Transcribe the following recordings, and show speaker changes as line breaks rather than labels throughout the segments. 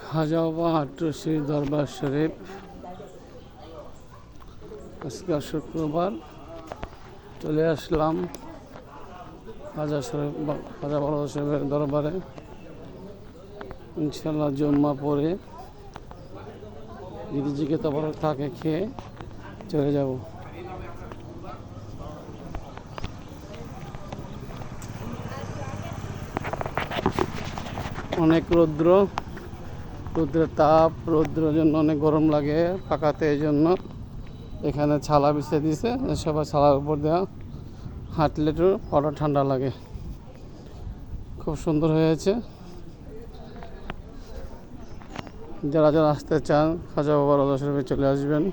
খাজা বাবা আট্রসি দরবার শরীফ আজকে শুক্রবার চলে আসলাম খাজা বাবা শরীফের দরবারে। ইনশাল্লাহ জুম্মা পরে নিজেকে তারপর তাকে খেয়ে চলে যাব। অনেক রৌদ্রের তাপ, রৌদ্রের জন্য অনেক গরম লাগে পাকাতে, এই জন্য এখানে ছালা বিছিয়ে দিয়েছে। সবাই ছালার উপর দেওয়া হাঁটলে একটু পাটা ঠান্ডা লাগে। খুব সুন্দর হয়েছে। যারা যারা আসতে চান খাজা বাবার রওজা শরীফে চলে আসবেন।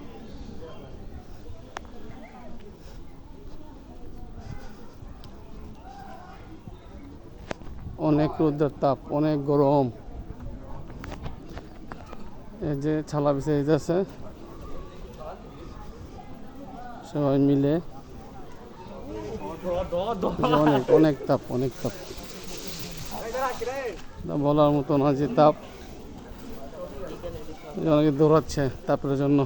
অনেক রৌদ্রের তাপ, অনেক গরম। এই যে ছালা বিছিয়ে দিতেছে সবাই মিলে। অনেক অনেক তাপ, অনেক তাপ, বলার মতো না যে তাপ। অনেকে দৌড়াচ্ছে তাপের জন্য।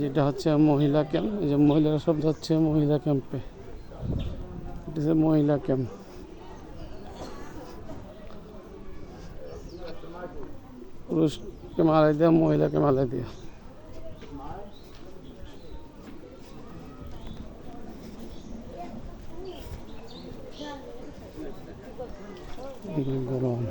যেটা হচ্ছে মহিলা ক্যাম্প, এই যে মহিলারা সব যাচ্ছে মহিলা ক্যাম্পে। এটা হচ্ছে মহিলা ক্যাম্প। পুরুষকে মালাই দেওয়া, মহিলাকে মালাই দেওয়া। গরম।